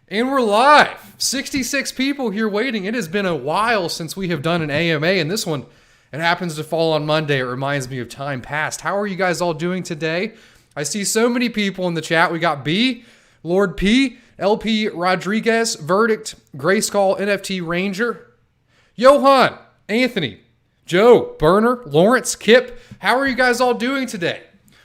And we're live. 66 people here waiting. It has been a while since we have done an AMA, and this one, it happens to fall on Monday. It reminds me of time past. How are you guys all doing today? I see so many people in the chat. We got B, Lord P, LP Rodriguez, Verdict, Grayskull, NFT Ranger, Johan, Anthony, Joe, Burner, Lawrence, Kip. How are you guys all doing today?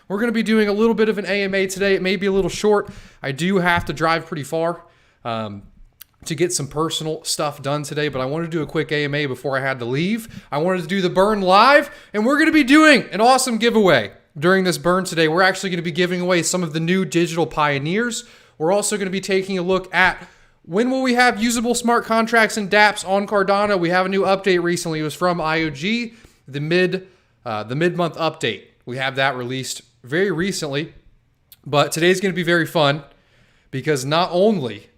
We're going to be doing a little bit of an AMA today. It may be a little short. I do have to drive pretty far to get some personal stuff done today, but I wanted to do a quick AMA before I had to leave. I wanted to do the burn live, and we're going to be doing an awesome giveaway during this burn today. We're actually going to be giving away some of the new digital pioneers. We're also going to be taking a look at when will we have usable smart contracts and Dapps on Cardano. We have a new update recently. It was from IOG, the mid-month update. We have that released very recently, but today's going to be very fun because not only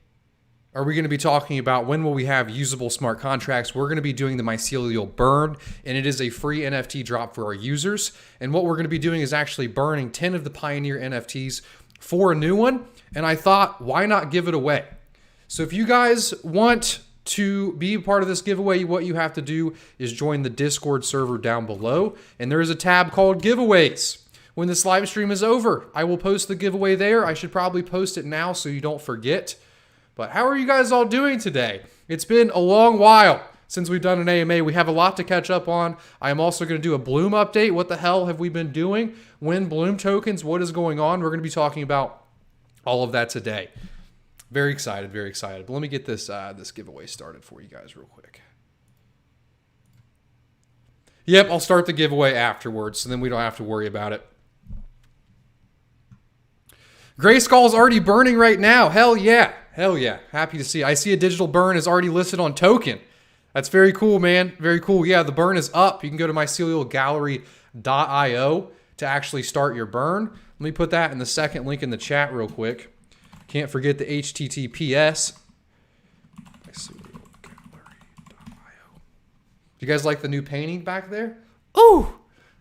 are we going to be talking about when will we have usable smart contracts, we're going to be doing the Mycelial Burn, and it is a free NFT drop for our users. And what we're going to be doing is actually burning 10 of the Pioneer NFTs for a new one, and I thought, why not give it away? So if you guys want to be a part of this giveaway, what you have to do is join the Discord server down below, and there is a tab called Giveaways. When this live stream is over, I will post the giveaway there. I should probably post it now so you don't forget. But how are you guys all doing today? It's been a long while since we've done an AMA. We have a lot to catch up on. I am also going to do a Bloom update. What the hell have we been doing? When Bloom tokens? What is going on? We're going to be talking about all of that today. Very excited, very excited. But let me get this this giveaway started for you guys real quick. Yep, I'll start the giveaway afterwards, so then we don't have to worry about it. Grayskull's already burning right now. Hell yeah. Hell yeah. Happy to see. I see a digital burn is already listed on token. That's very cool, man. Very cool. Yeah, the burn is up. You can go to mycelialgallery.io to actually start your burn. Let me put that in the second link in the chat real quick. Can't forget the HTTPS. mycelialgallery.io. You guys like the new painting back there? Ooh!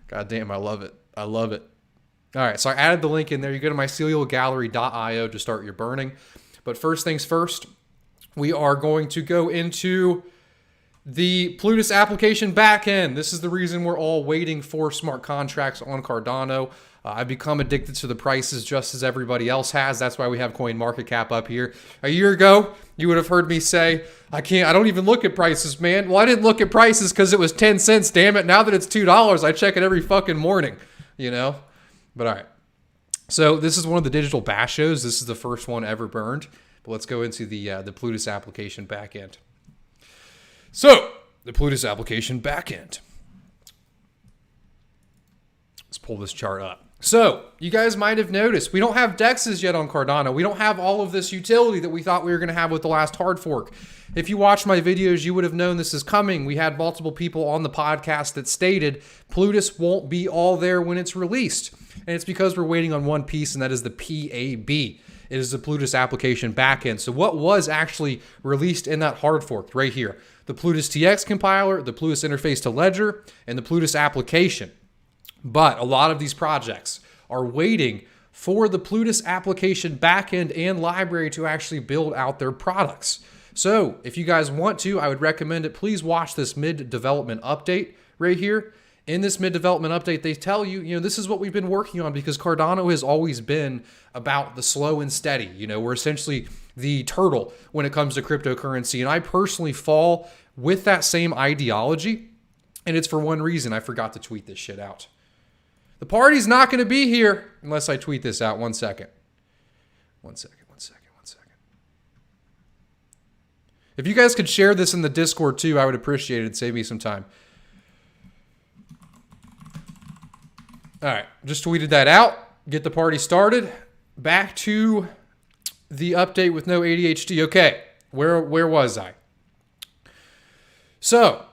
God damn, I love it. I love it. All right, so I added the link in there. You go to mycelialgallery.io to start your burning. But first things first, we are going to go into the Plutus application backend. This is the reason we're all waiting for smart contracts on Cardano. I've become addicted to the prices just as everybody else has. That's why we have CoinMarketCap up here. A year ago, you would have heard me say, I don't even look at prices, man. Well, I didn't look at prices because it was 10 cents, damn it. Now that it's $2, I check it every fucking morning, you know? But all right, so this is one of the digital bash shows. This is the first one ever burned. But let's go into the Plutus application backend. So the Plutus application backend. Let's pull this chart up. So you guys might have noticed we don't have DEXs yet on Cardano. We don't have all of this utility that we thought we were going to have with the last hard fork. If you watched my videos, you would have known this is coming. We had multiple people on the podcast that stated Plutus won't be all there when it's released. And it's because we're waiting on one piece, and that is the PAB. It is the Plutus application backend. So what was actually released in that hard fork right here? The Plutus TX compiler, the Plutus interface to Ledger, and the Plutus application. But a lot of these projects are waiting for the Plutus application backend and library to actually build out their products. So if you guys want to, I would recommend it. Please watch this mid-development update right here. In this mid-development update, they tell you, this is what we've been working on because Cardano has always been about the slow and steady. We're essentially the turtle when it comes to cryptocurrency. And I personally fall with that same ideology. And it's for one reason. I forgot to tweet this shit out. The party's not going to be here unless I tweet this out. 1 second. 1 second. If you guys could share this in the Discord too, I would appreciate it. It'd save me some time. All right, just tweeted that out. Get the party started. Back to the update with no ADHD. Okay, where was I? So,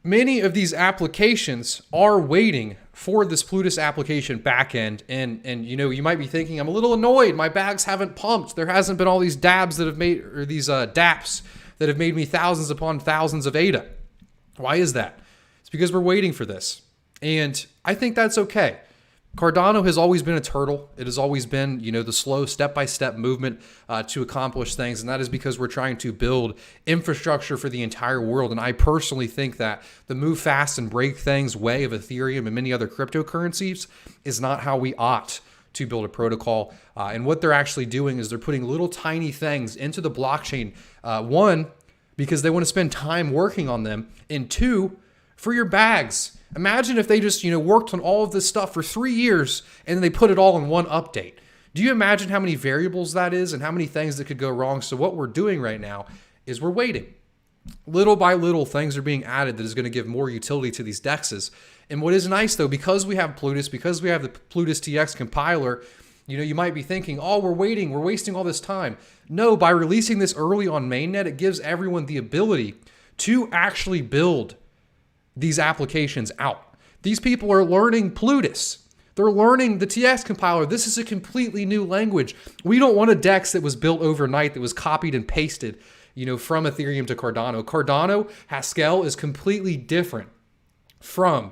many of these applications are waiting for this Plutus application backend. And you might be thinking, I'm a little annoyed. My bags haven't pumped. There hasn't been all these dabs that have made, or these Dapps that have made me thousands upon thousands of ADA. Why is that? It's because we're waiting for this. And I think that's okay. Cardano has always been a turtle. It has always been, the slow step-by-step movement to accomplish things. And that is because we're trying to build infrastructure for the entire world. And I personally think that the move fast and break things way of Ethereum and many other cryptocurrencies is not how we ought to build a protocol. And what they're actually doing is they're putting little tiny things into the blockchain. One, because they want to spend time working on them. And two, for your bags. Imagine if they just, worked on all of this stuff for 3 years and then they put it all in one update. Do you imagine how many variables that is and how many things that could go wrong? So what we're doing right now is we're waiting. Little by little, things are being added that is going to give more utility to these dexes. And what is nice, though, because we have Plutus, because we have the Plutus TX compiler, you might be thinking, oh, we're waiting, we're wasting all this time. No, by releasing this early on mainnet, it gives everyone the ability to actually build these applications out. These people are learning Plutus. They're learning the TX compiler. This is a completely new language. We don't want a DEX that was built overnight, that was copied and pasted, from Ethereum to Cardano. Cardano, Haskell is completely different from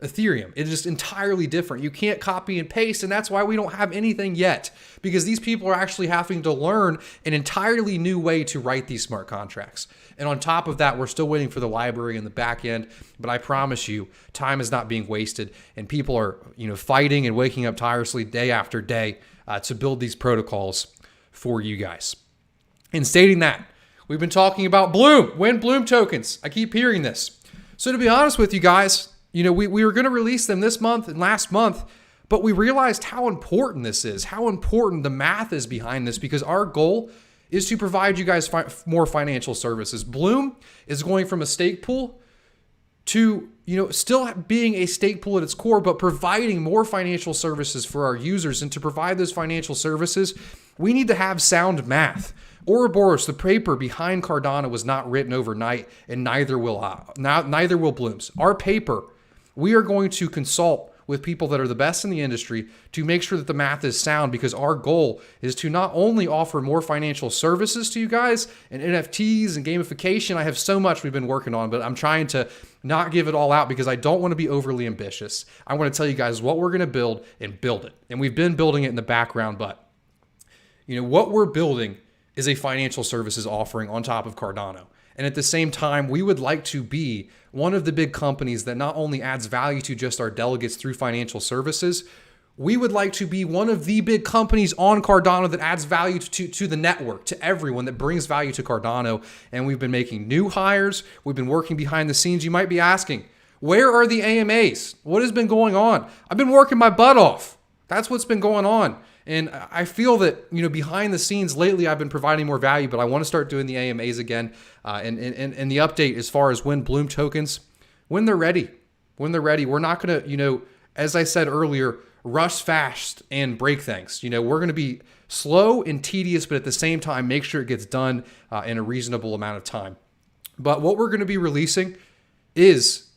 Ethereum. It is just entirely different. You can't copy and paste, and that's why we don't have anything yet, because these people are actually having to learn an entirely new way to write these smart contracts. And on top of that, we're still waiting for the library and the back end, but I promise you, time is not being wasted, and people are, fighting and waking up tirelessly day after day to build these protocols for you guys. In stating that, we've been talking about Bloom, when Bloom tokens. I keep hearing this. So to be honest with you guys, we were going to release them this month and last month, but we realized how important this is, how important the math is behind this, because our goal is to provide you guys more financial services. Bloom is going from a stake pool to, still being a stake pool at its core, but providing more financial services for our users. And to provide those financial services, we need to have sound math. Ouroboros, the paper behind Cardano, was not written overnight, and neither will Bloom's. Our paper, we are going to consult with people that are the best in the industry to make sure that the math is sound, because our goal is to not only offer more financial services to you guys and NFTs and gamification. I have so much we've been working on, but I'm trying to not give it all out because I don't want to be overly ambitious. I want to tell you guys what we're going to build and build it. And we've been building it in the background, but what we're building is a financial services offering on top of Cardano. And at the same time, we would like to be one of the big companies that not only adds value to just our delegates through financial services, we would like to be one of the big companies on Cardano that adds value to the network, to everyone, that brings value to Cardano. And we've been making new hires. We've been working behind the scenes. You might be asking, where are the AMAs? What has been going on? I've been working my butt off. That's what's been going on. And I feel that, behind the scenes lately, I've been providing more value, but I want to start doing the AMAs again. And the update as far as when Bloom tokens, when they're ready, we're not going to, as I said earlier, rush fast and break things. We're going to be slow and tedious, but at the same time, make sure it gets done in a reasonable amount of time. But what we're going to be releasing is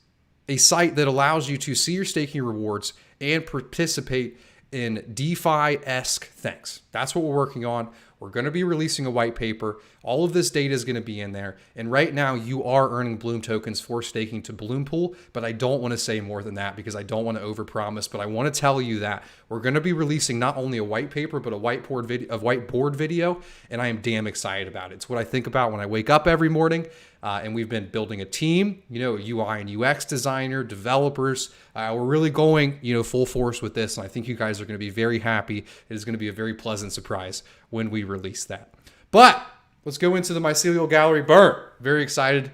a site that allows you to see your staking rewards and participate in DeFi-esque things. That's what we're working on. We're going to be releasing a white paper. All of this data is going to be in there. And right now you are earning Bloom tokens for staking to Bloom Pool, but I don't want to say more than that because I don't want to overpromise, but I want to tell you that we're going to be releasing not only a white paper, but a whiteboard video, and I am damn excited about it. It's what I think about when I wake up every morning. And we've been building a team, UI and UX designer, developers. We're really going, full force with this. And I think you guys are going to be very happy. It is going to be a very pleasant surprise when we release that. But let's go into the Mycelial Gallery Burn. Very excited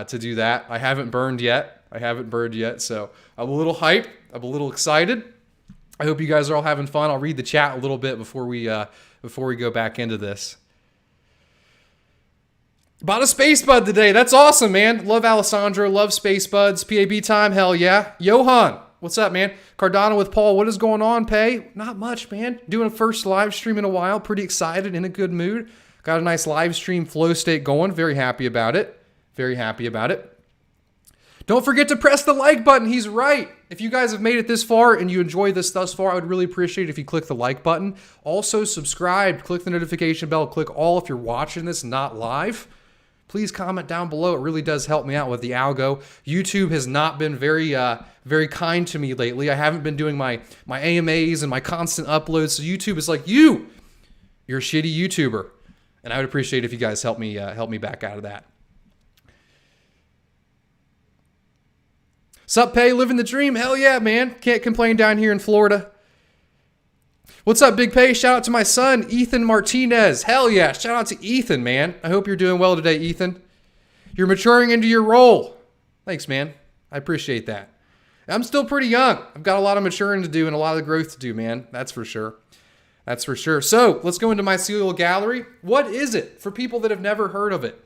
to do that. I haven't burned yet. So I'm a little hyped. I'm a little excited. I hope you guys are all having fun. I'll read the chat a little bit before we go back into this. Bought a Space Bud today. That's awesome, man. Love Alessandro. Love Space Buds. PAB time. Hell yeah. Johan, what's up, man? Cardano with Paul. What is going on, Pay? Not much, man. Doing a first live stream in a while. Pretty excited. In a good mood. Got a nice live stream flow state going. Very happy about it. Don't forget to press the like button. He's right. If you guys have made it this far and you enjoy this thus far, I would really appreciate it if you click the like button. Also, subscribe. Click the notification bell. Click all if you're watching this not live. please comment down below. It really does help me out with the algo. YouTube has not been very kind to me lately. I haven't been doing my AMAs and my constant uploads. So YouTube is like, you're a shitty YouTuber. And I would appreciate if you guys help me back out of that. Sup, Pay? Living the dream? Hell yeah, man. Can't complain down here in Florida. What's up, Big Pay? Shout out to my son, Ethan Martinez. Hell yeah. Shout out to Ethan, man. I hope you're doing well today, Ethan. You're maturing into your role. Thanks, man. I appreciate that. I'm still pretty young. I've got a lot of maturing to do and a lot of growth to do, man. That's for sure. That's for sure. So let's go into Mycelial Gallery. What is it for people that have never heard of it?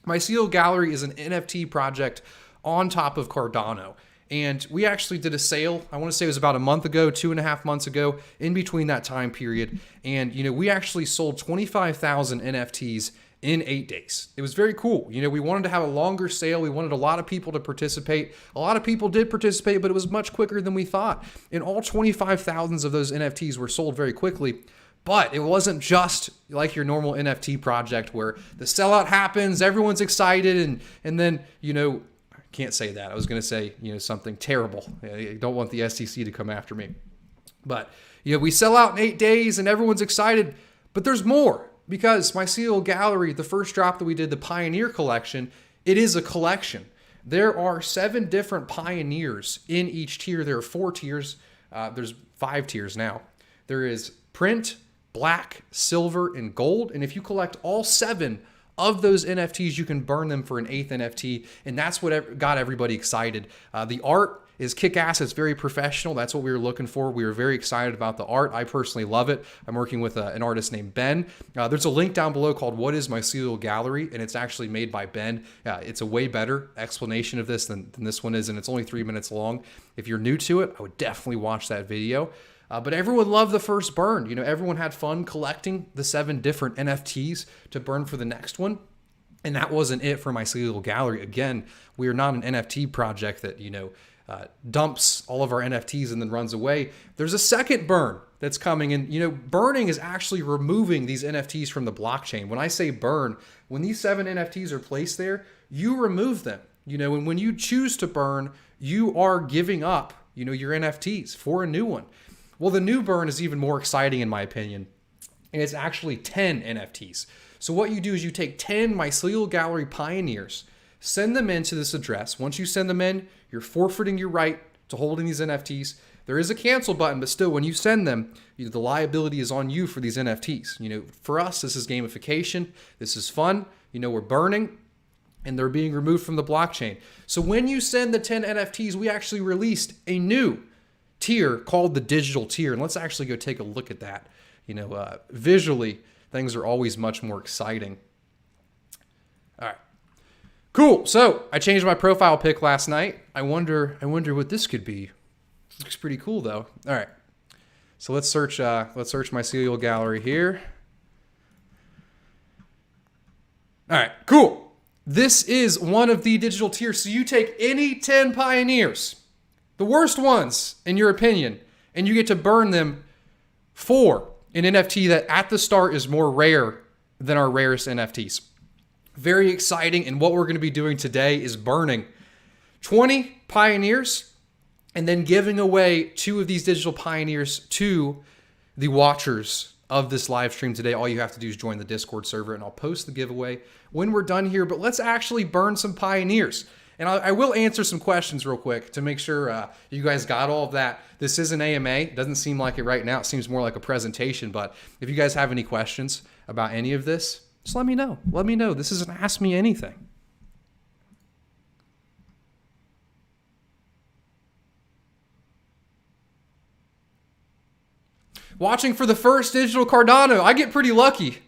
Mycelial Gallery is an NFT project on top of Cardano. And we actually did a sale, I want to say it was about a month ago, 2.5 months ago, in between that time period. And, we actually sold 25,000 NFTs in 8 days. It was very cool. We wanted to have a longer sale. We wanted a lot of people to participate. A lot of people did participate, but it was much quicker than we thought. And all 25,000 of those NFTs were sold very quickly. But it wasn't just like your normal NFT project where the sellout happens, everyone's excited, and then, can't say that. I was going to say, something terrible. I don't want the SEC to come after me. But, we sell out in 8 days and everyone's excited, but there's more because Mycelial Gallery, the first drop that we did, the Pioneer Collection, it is a collection. There are 7 different pioneers in each tier. There are 4 tiers. There's 5 tiers now. There is print, black, silver, and gold. And if you collect all 7 of those NFTs, you can burn them for an 8th NFT, and that's what got everybody excited. The art is kick-ass. It's very professional. That's what we were looking for. We were very excited about the art. I personally love it. I'm working with an artist named Ben. There's a link down below called What is Mycelial Gallery, and it's actually made by Ben. It's a way better explanation of this than this one is, and it's only 3 minutes long. If you're new to it, I would definitely watch that video. But everyone loved the first burn. Everyone had fun collecting the 7 different NFTs to burn for the next one. And that wasn't it for Mycelial Gallery. Again, we are not an NFT project that, dumps all of our NFTs and then runs away. There's a second burn that's coming. And, burning is actually removing these NFTs from the blockchain. When I say burn, when these 7 NFTs are placed there, you remove them. And when you choose to burn, you are giving up, your NFTs for a new one. Well, the new burn is even more exciting in my opinion, and it's actually 10 NFTs. So what you do is you take 10 Mycelial Gallery pioneers, send them into this address. Once you send them in, you're forfeiting your right to holding these NFTs. There is a cancel button, but still, when you send them, the liability is on you for these NFTs. For us, this is gamification. This is fun. We're burning, and they're being removed from the blockchain. So when you send the 10 NFTs, we actually released a new tier called the digital tier, and let's actually go take a look at that. Visually, things are always much more exciting. All right, cool. So I changed my profile pic last night. I wonder what this could be. Looks pretty cool though. All right, so let's search Mycelial Gallery here. All right, cool. This is one of the digital tiers. So you take any 10 pioneers, the worst ones, in your opinion, and you get to burn them for an NFT that at the start is more rare than our rarest NFTs. Very exciting, and what we're going to be doing today is burning 20 pioneers and then giving away 2 of these digital pioneers to the watchers of this live stream today. All you have to do is join the Discord server, and I'll post the giveaway when we're done here. But let's actually burn some pioneers. And I will answer some questions real quick to make sure you guys got all of that. This is an AMA. It doesn't seem like it right now. It seems more like a presentation. But if you guys have any questions about any of this, just let me know. Let me know. This isn't Ask Me Anything. Watching for the first digital Cardano. I get pretty lucky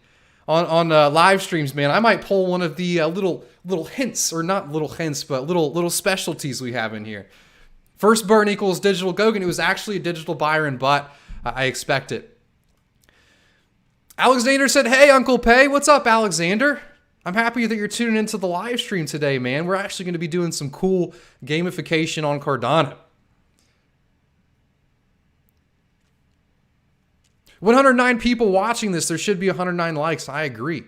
on live streams, man. I might pull one of the little hints, or not little hints, but little specialties we have in here. First burn equals digital Gogan. It was actually a digital Byron, but I expect it. Alexander said, "Hey, Uncle Pay." What's up, Alexander? I'm happy that you're tuning into the live stream today, man. We're actually going to be doing some cool gamification on Cardano. 109 people watching this. There should be 109 likes. I agree.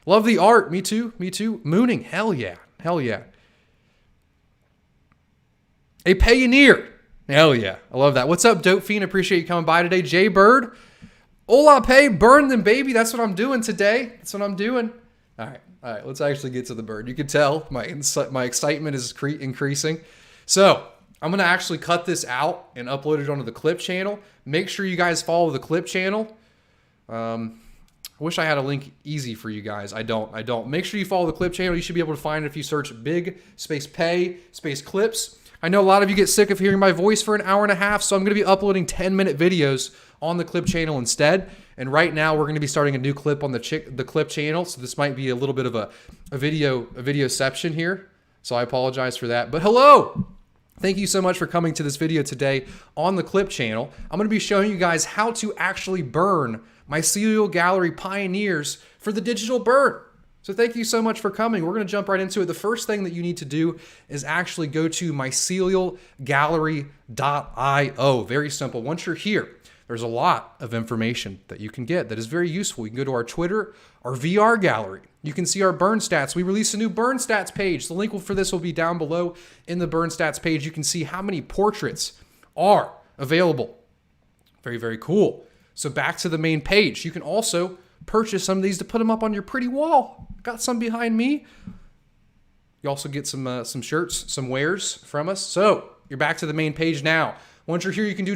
Love the art. Me too. Me too. Mooning. Hell yeah. Hell yeah. A pioneer. Hell yeah. I love that. What's up, Dope Fiend? Appreciate you coming by today. Jay Bird. Hola, pay. Burn them, baby. That's what I'm doing today. That's what I'm doing. All right. All right. Let's actually get to the bird. You can tell my excitement is increasing. So I'm going to actually cut this out and upload it onto the clip channel. Make sure you guys follow the clip channel. I wish I had a link easy for you guys. I don't. Make sure you follow the clip channel. You should be able to find it if you search big space pay space clips. I know a lot of you get sick of hearing my voice for an hour and a half, so I'm going to be uploading 10-minute videos on the clip channel instead. And right now we're going to be starting a new clip on the clip channel, so this might be a little bit of a videoception here. So I apologize for that. But hello! Thank you so much for coming to this video today on the clip channel. I'm going to be showing you guys how to actually burn Mycelial Gallery Pioneers for the digital burn. So thank you so much for coming. We're going to jump right into it. The first thing that you need to do is actually go to mycelialgallery.io. Very simple. Once you're here, there's a lot of information that you can get that is very useful. You can go to our Twitter, our VR gallery. You can see our burn stats. We released a new burn stats page. The link for this will be down below in the burn stats page. You can see how many portraits are available. Very, very cool. So back to the main page. You can also purchase some of these to put them up on your pretty wall. Got some behind me. You also get some shirts, some wares from us. So you're back to the main page now. Once you're here, you can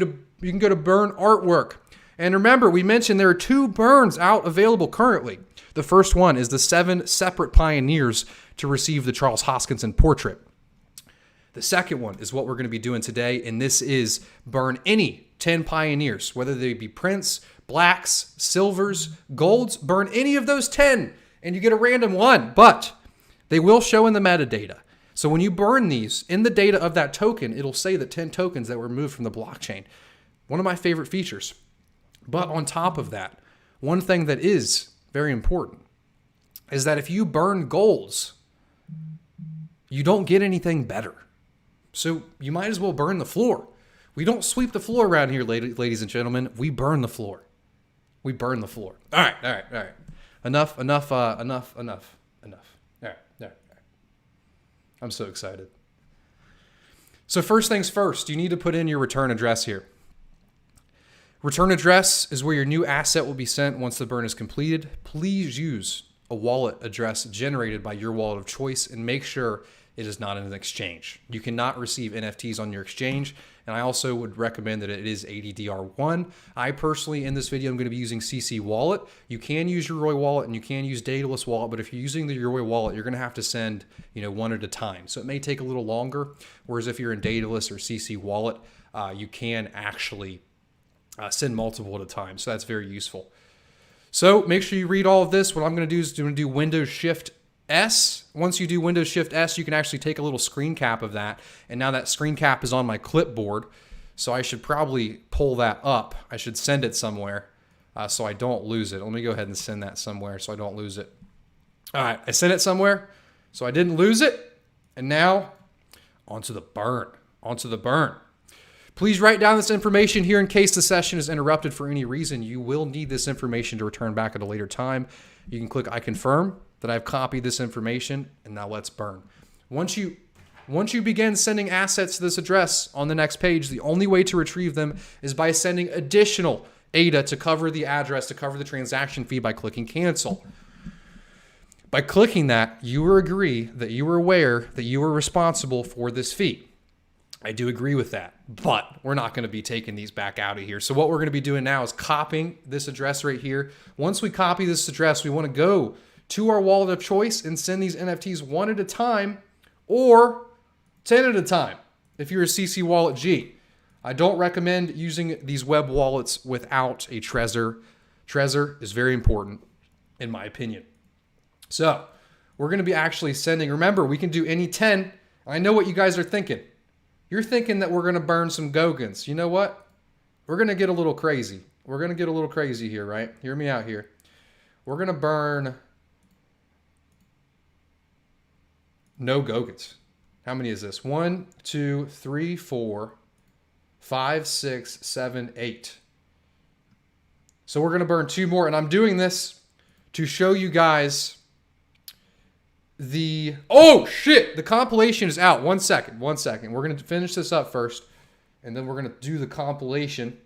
go to burn artwork. And remember, we mentioned there are 2 burns out available currently. The first one is the 7 separate pioneers to receive the Charles Hoskinson portrait. The second one is what we're going to be doing today, and this is burn any 10 pioneers, whether they be prints, blacks, silvers, golds, burn any of those 10, and you get a random one, but they will show in the metadata. So when you burn these, in the data of that token, it'll say the 10 tokens that were removed from the blockchain. One of my favorite features. But on top of that, one thing that is very important is that if you burn golds, you don't get anything better. So you might as well burn the floor. We don't sweep the floor around here, ladies and gentlemen. We burn the floor. We burn the floor. All right. Enough. All right. I'm so excited. So first things first, you need to put in your return address here. Return address is where your new asset will be sent once the burn is completed. Please use a wallet address generated by your wallet of choice and make sure it is not an exchange. You cannot receive NFTs on your exchange, and I also would recommend that it is ADDR1. I personally, in this video, I'm going to be using CC Wallet. You can use your Yoroi Wallet and you can use Daedalus Wallet, but if you're using the Yoroi Wallet, you're going to have to send, one at a time. So it may take a little longer, whereas if you're in Daedalus or CC Wallet, you can actually send multiple at a time. So that's very useful. So make sure you read all of this. What I'm going to do is do Windows Shift S. Once you do Windows Shift S, you can actually take a little screen cap of that. And now that screen cap is on my clipboard. So I should probably pull that up. I should send it somewhere so I don't lose it. Let me go ahead and send that somewhere so I don't lose it. All right, I sent it somewhere so I didn't lose it. And now onto the burn. Please write down this information here in case the session is interrupted for any reason. You will need this information to return back at a later time. You can click I confirm that I've copied this information, and now let's burn. Once you begin sending assets to this address on the next page, the only way to retrieve them is by sending additional ADA to cover the address, to cover the transaction fee by clicking cancel. By clicking that, you will agree that you are aware that you are responsible for this fee. I do agree with that, but we're not going to be taking these back out of here. So what we're going to be doing now is copying this address right here. Once we copy this address, we want to go to our wallet of choice and send these NFTs 1 at a time or 10 at a time if you're a CC Wallet G. I don't recommend using these web wallets without a Trezor. Trezor is very important in my opinion. So we're going to be actually sending, remember, we can do any 10. I know what you guys are thinking. You're thinking that we're going to burn some Gogans. You know what? We're going to get a little crazy. We're going to get a little crazy here, right? Hear me out here. We're going to burn no Gogans. How many is this? 1, 2, 3, 4, 5, 6, 7, 8. So we're going to burn 2 more. And I'm doing this to show you guys Oh shit, the compilation is out. 1 second. We're going to finish this up first, and then we're going to do the compilation.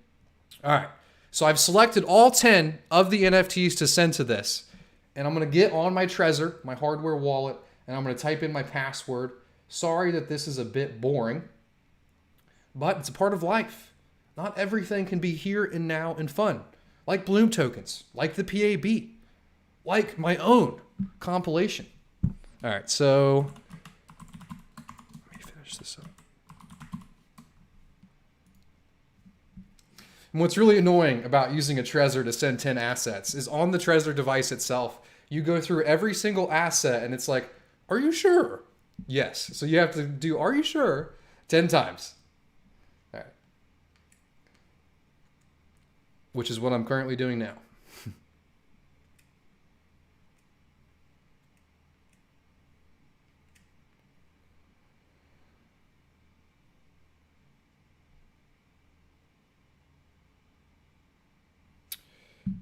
All right. So I've selected all 10 of the NFTs to send to this. And I'm going to get on my Trezor, my hardware wallet, and I'm going to type in my password. Sorry that this is a bit boring, but it's a part of life. Not everything can be here and now and fun. Like Bloom tokens, like the PAB, like my own compilation. All right, so let me finish this up. And what's really annoying about using a Trezor to send 10 assets is on the Trezor device itself, you go through every single asset and it's like, are you sure? Yes. So you have to do, are you sure? 10 times. All right. Which is what I'm currently doing now.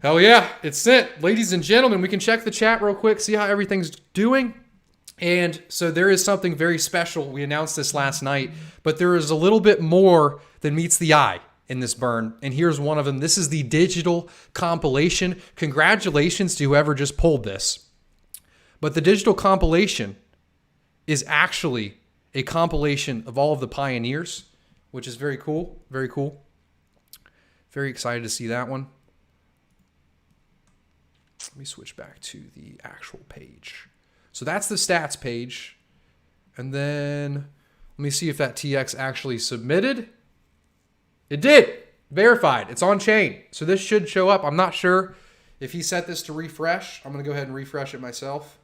Hell yeah, it's sent. Ladies and gentlemen, we can check the chat real quick, see how everything's doing. And so there is something very special. We announced this last night, but there is a little bit more than meets the eye in this burn. And here's one of them. This is the digital compilation. Congratulations to whoever just pulled this. But the digital compilation is actually a compilation of all of the pioneers, which is very cool. Very cool. Very excited to see that one. Let me switch back to the actual page. So that's the stats page. And then let me see if that TX actually submitted. It did. Verified. It's on chain. So this should show up. I'm not sure if he set this to refresh. I'm going to go ahead and refresh it myself.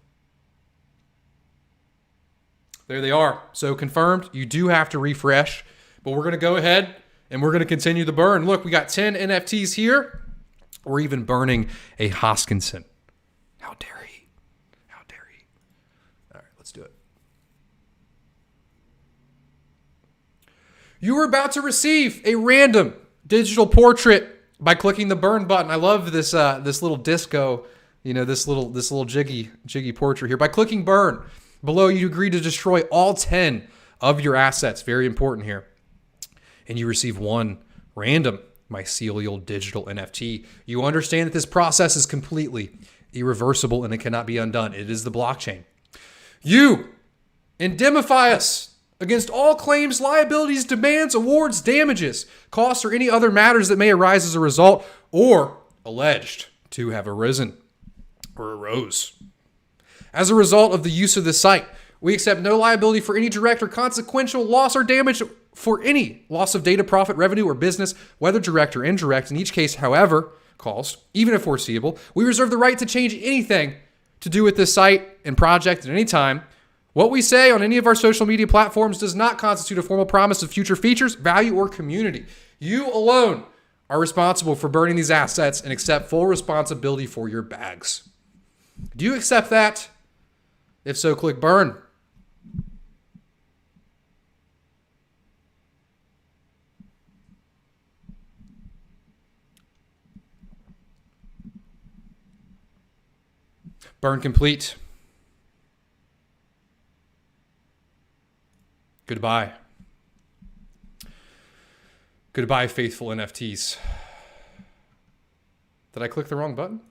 There they are. So confirmed. You do have to refresh. But we're going to go ahead and we're going to continue the burn. Look, we got 10 NFTs here. We're even burning a Hoskinson. How dare he? How dare he? All right, let's do it. You are about to receive a random digital portrait by clicking the burn button. I love this this little disco, this little jiggy portrait here. By clicking burn below, you agree to destroy all 10 of your assets. Very important here. And you receive one random Mycelial digital NFT. You understand that this process is completely irreversible and it cannot be undone. It is the blockchain. You indemnify us against all claims, liabilities, demands, awards, damages, costs, or any other matters that may arise as a result or alleged to have arisen or arose. As a result of the use of this site, we accept no liability for any direct or consequential loss or damage for any loss of data, profit, revenue, or business, whether direct or indirect. In each case, however caused, even if foreseeable, we reserve the right to change anything to do with this site and project at any time. What we say on any of our social media platforms does not constitute a formal promise of future features, value, or community. You alone are responsible for burning these assets and accept full responsibility for your bags. Do you accept that? If so, click burn. Burn complete. Goodbye. Goodbye, faithful NFTs. Did I click the wrong button?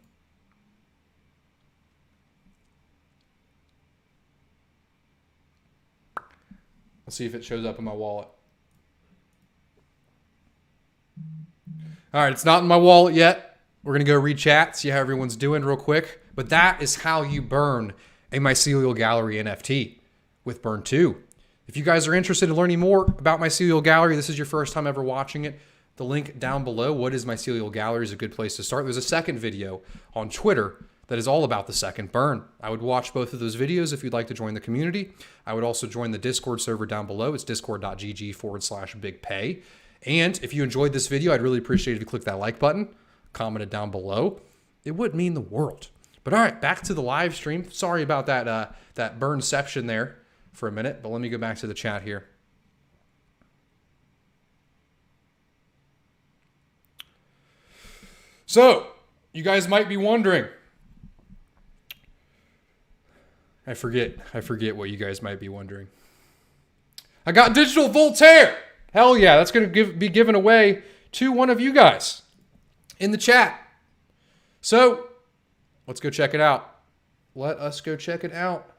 Let's see if it shows up in my wallet. All right, it's not in my wallet yet. We're going to go read chat, see how everyone's doing real quick. But that is how you burn a Mycelial Gallery NFT with Burn 2. If you guys are interested in learning more about Mycelial Gallery, this is your first time ever watching it, the link down below, what is Mycelial Gallery, is a good place to start. There's a second video on Twitter that is all about the second burn. I would watch both of those videos if you'd like to join the community. I would also join the Discord server down below. It's discord.gg/bigpay. And if you enjoyed this video, I'd really appreciate it if you click that like button, comment it down below. It would mean the world. But all right, back to the live stream. Sorry about that that burnception there for a minute, but let me go back to the chat here. So, you guys might be wondering, I forget what you guys might be wondering. I got digital Voltaire. Hell yeah, that's going to be given away to one of you guys in the chat. So let's go check it out. Let us go check it out.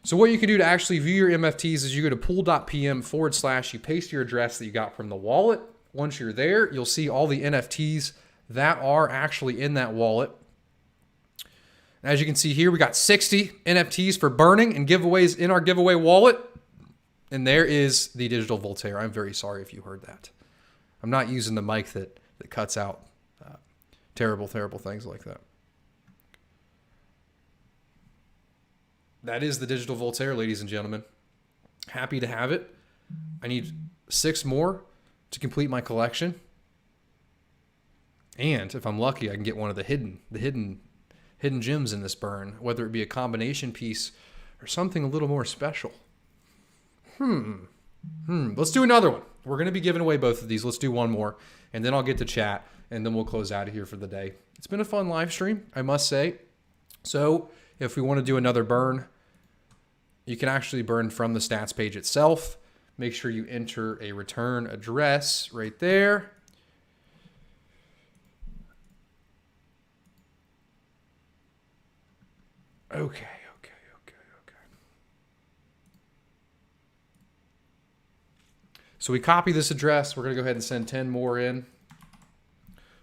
So what you can do to actually view your MFTs is you go to pool.pm / you paste your address that you got from the wallet. Once you're there, you'll see all the NFTs that are actually in that wallet. As you can see here, we got 60 NFTs for burning and giveaways in our giveaway wallet. And there is the digital Voltaire. I'm very sorry if you heard that. I'm not using the mic that cuts out terrible things like that. That is the digital Voltaire, ladies and gentlemen. Happy to have it. I need 6 more to complete my collection. And if I'm lucky, I can get one of the hidden gems in this burn, whether it be a combination piece or something a little more special. Let's do another one. We're going to be giving away both of these. Let's do one more, and then I'll get to chat, and then we'll close out of here for the day. It's been a fun live stream, I must say. So if we want to do another burn, you can actually burn from the stats page itself. Make sure you enter a return address right there. Okay. So we copy this address. We're going to go ahead and send 10 more in.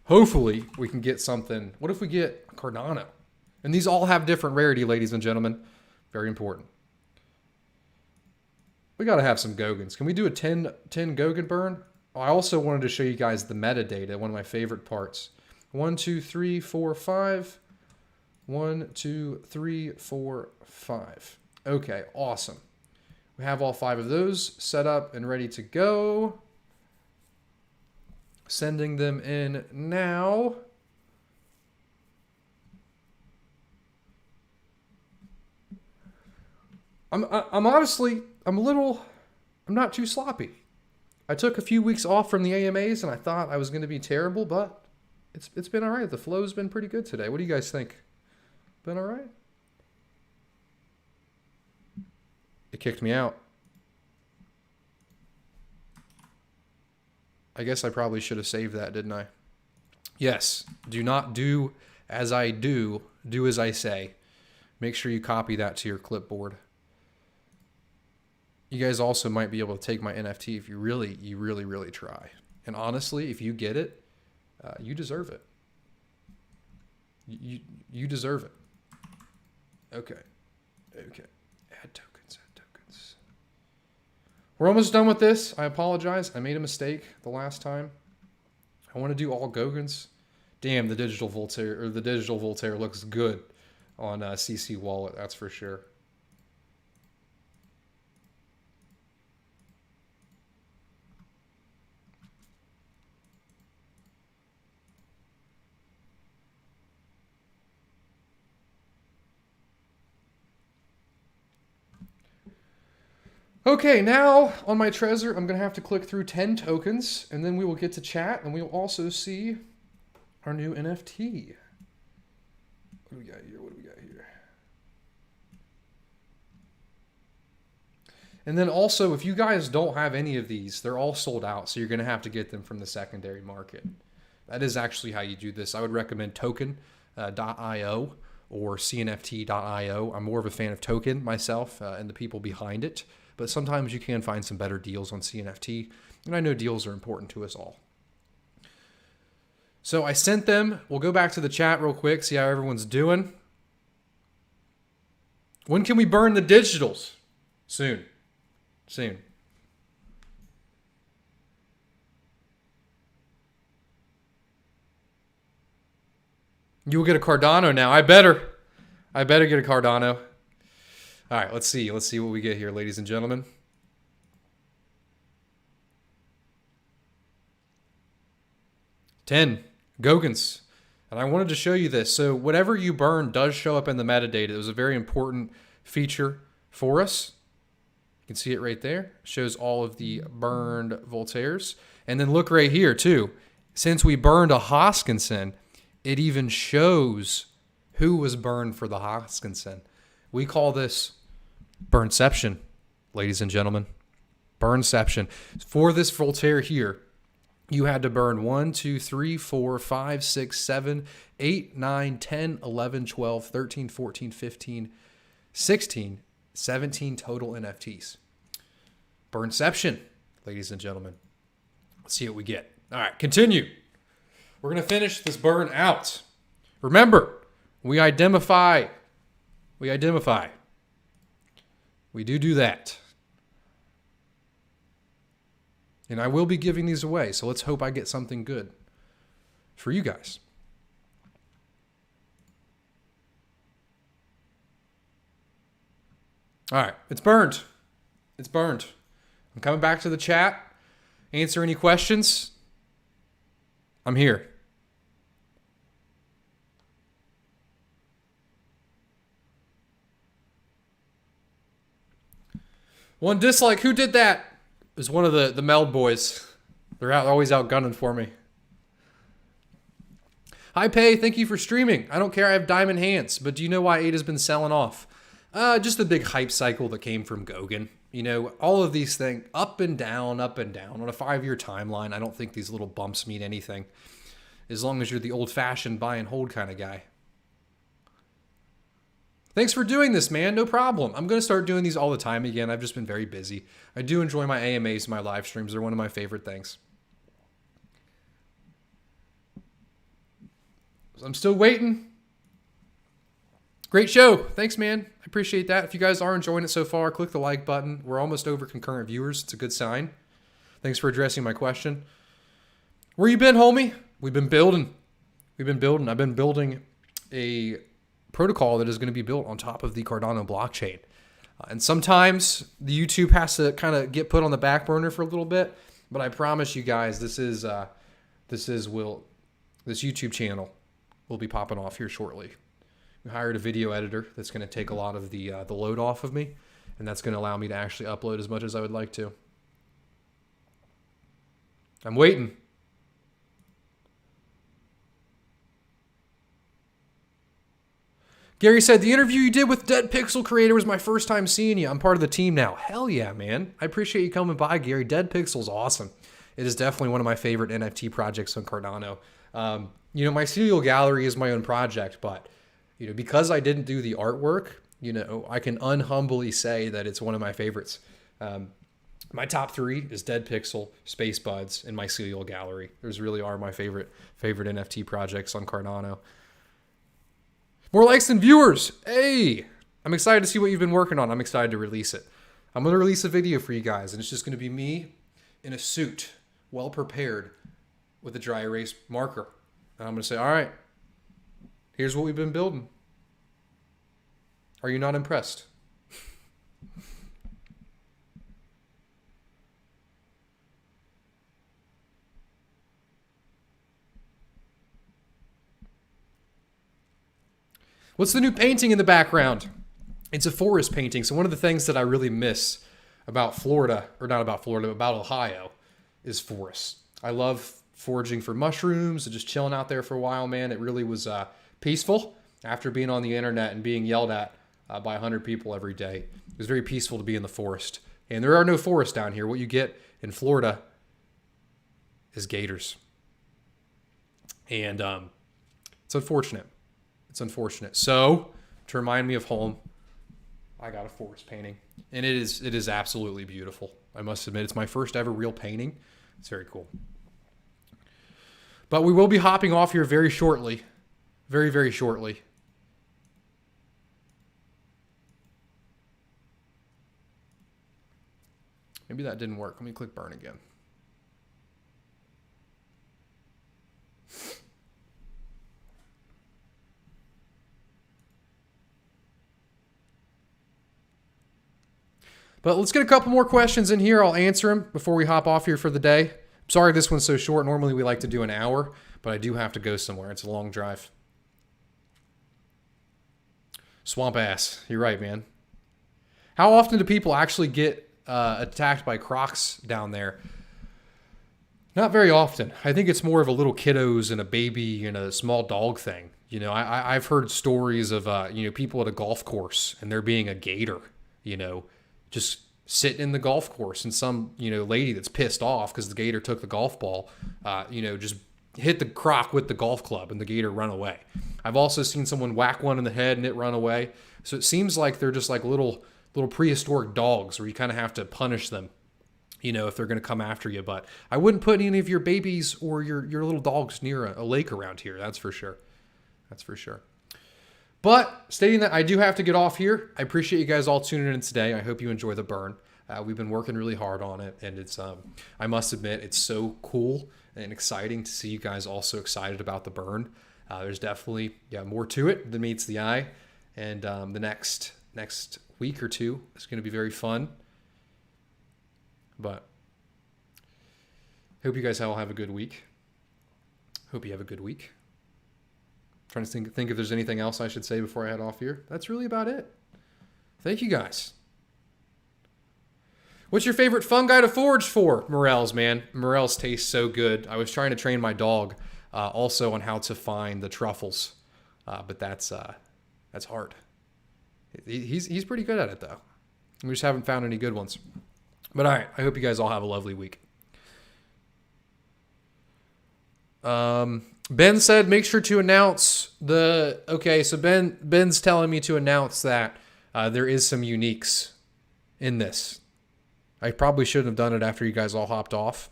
Hopefully we can get something. What if we get Cardano? And these all have different rarity, ladies and gentlemen. Very important. We got to have some Gogans. Can we do a 10 Gogan burn? I also wanted to show you guys the metadata, one of my favorite parts. 1, 2, 3, 4, 5. 1, 2, 3, 4, 5. Okay, awesome. We have all 5 of those set up and ready to go. Sending them in now. I'm honestly, I'm not too sloppy. I took a few weeks off from the AMAs and I thought I was going to be terrible, but it's been all right. The flow's been pretty good today. What do you guys think? Been all right? It kicked me out. I guess I probably should have saved that, didn't I? Yes. Do not do as I do. Do as I say. Make sure you copy that to your clipboard. You guys also might be able to take my NFT if you really try. And honestly, if you get it, you deserve it. You deserve it. Okay. Add tokens. We're almost done with this. I apologize. I made a mistake the last time. I want to do all Gogans. Damn, the digital Voltaire looks good on CC Wallet. That's for sure. Okay, now on my Trezor, I'm going to have to click through 10 tokens, and then we will get to chat, and we will also see our new NFT. What do we got here? And then also, if you guys don't have any of these, they're all sold out, so you're going to have to get them from the secondary market. That is actually how you do this. I would recommend token.io or cnft.io. I'm more of a fan of Token myself and the people behind it. But sometimes you can find some better deals on CNFT, and I know deals are important to us all. So I sent them. We'll go back to the chat real quick, see how everyone's doing. When can we burn the digitals? Soon. You will get a Cardano now. I better get a Cardano. All right, let's see what we get here, ladies and gentlemen. $10 Gogans. And I wanted to show you this. So whatever you burn does show up in the metadata. It was a very important feature for us. You can see it right there. It shows all of the burned Voltaires. And then look right here too. Since we burned a Hoskinson, it even shows Who was burned for the Hoskinson? We call this burnception, ladies and gentlemen. Burnception. For this Voltaire here, you had to burn 1, 2, 3, 4, 5, 6, 7, 8, 9, 10, 11, 12, 13, 14, 15, 16, 17 total NFTs. Burnception, ladies and gentlemen. Let's see what we get. All right, continue. We're going to finish this burn out. Remember, we identify. We do that. And I will be giving these away, so let's hope I get something good for you guys. All right, it's burned. It's burned. I'm coming back to the chat. Answer any questions. I'm here. One dislike. Who did that? It was one of the Meld boys. They're always out gunning for me. Hi, Pay. Thank you for streaming. I don't care. I have diamond hands. But do you know why 8 has been selling off? Just a big hype cycle that came from Gauguin. You know, all of these things up and down on a 5-year timeline. I don't think these little bumps mean anything as long as you're the old-fashioned buy and hold kind of guy. Thanks for doing this, man. No problem. I'm going to start doing these all the time again. I've just been very busy. I do enjoy my AMAs and my live streams. They're one of my favorite things. So I'm still waiting. Great show. Thanks, man. I appreciate that. If you guys are enjoying it so far, click the like button. We're almost over concurrent viewers. It's a good sign. Thanks for addressing my question. Where you been, homie? We've been building. I've been building a protocol that is going to be built on top of the Cardano blockchain. And sometimes the YouTube has to kind of get put on the back burner for a little bit, but I promise you guys, this YouTube channel will be popping off here shortly. We hired a video editor that's going to take a lot of the load off of me, and that's going to allow me to actually upload as much as I would like to. I'm waiting. Gary said, the interview you did with Dead Pixel Creator was my first time seeing you. I'm part of the team now. Hell yeah, man. I appreciate you coming by, Gary. Dead Pixel's awesome. It is definitely one of my favorite NFT projects on Cardano. You know, Mycelial Gallery is my own project, but, you know, because I didn't do the artwork, you know, I can unhumbly say that it's one of my favorites. My top 3 is Dead Pixel, Space Buds, and Mycelial Gallery. Those really are my favorite NFT projects on Cardano. More likes than viewers. Hey, I'm excited to see what you've been working on. I'm excited to release it. I'm going to release a video for you guys, and it's just going to be me in a suit, well prepared, with a dry erase marker. And I'm going to say, all right, here's what we've been building. Are you not impressed? What's the new painting in the background? It's a forest painting. So one of the things that I really miss about Florida, or not about Florida, but about Ohio, is forests. I love foraging for mushrooms and just chilling out there for a while, man. It really was peaceful after being on the internet and being yelled at by 100 people every day. It was very peaceful to be in the forest. And there are no forests down here. What you get in Florida is gators. And it's unfortunate. It's unfortunate. So, to remind me of home, I got a forest painting. And it is absolutely beautiful. I must admit, it's my first ever real painting. It's very cool. But we will be hopping off here very shortly. Very, very shortly. Maybe that didn't work. Let me click burn again. But let's get a couple more questions in here. I'll answer them before we hop off here for the day. I'm sorry this one's so short. Normally we like to do an hour, but I do have to go somewhere. It's a long drive. Swamp ass. You're right, man. How often do people actually get attacked by crocs down there? Not very often. I think it's more of a little kiddos and a baby and a small dog thing. I've heard stories of, people at a golf course and there being a gator, just sitting in the golf course, and some, lady that's pissed off because the gator took the golf ball, just hit the croc with the golf club and the gator run away. I've also seen someone whack one in the head and it run away. So it seems like they're just like little prehistoric dogs where you kind of have to punish them, if they're going to come after you. But I wouldn't put any of your babies or your little dogs near a lake around here. That's for sure. That's for sure. But stating that, I do have to get off here. I appreciate you guys all tuning in today. I hope you enjoy the burn. We've been working really hard on it, and it's I must admit, it's so cool and exciting to see you guys also excited about the burn. There's definitely more to it than meets the eye, and the next week or two is going to be very fun. But hope you guys all have a good week. Hope you have a good week. Trying to think if there's anything else I should say before I head off here. That's really about it. Thank you guys. What's your favorite fungi to forage for? Morels, man. Morels taste so good. I was trying to train my dog also on how to find the truffles, but that's hard. He's pretty good at it though. We just haven't found any good ones. But all right, I hope you guys all have a lovely week. Ben said, make sure to announce so Ben's telling me to announce that there is some uniques in this. I probably shouldn't have done it after you guys all hopped off,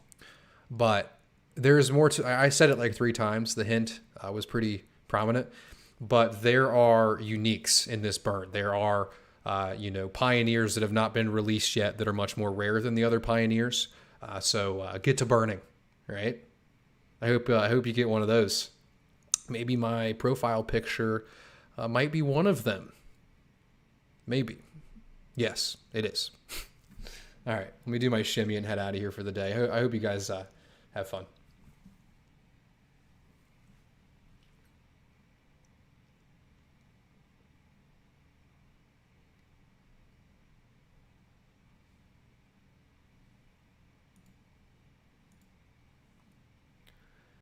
but there is more to, I said it like 3 times. The hint was pretty prominent, but there are uniques in this burn. There are, pioneers that have not been released yet that are much more rare than the other pioneers. So get to burning, right? I hope you get one of those. Maybe my profile picture might be one of them. Maybe. Yes, it is. All right, let me do my shimmy and head out of here for the day. I hope you guys have fun.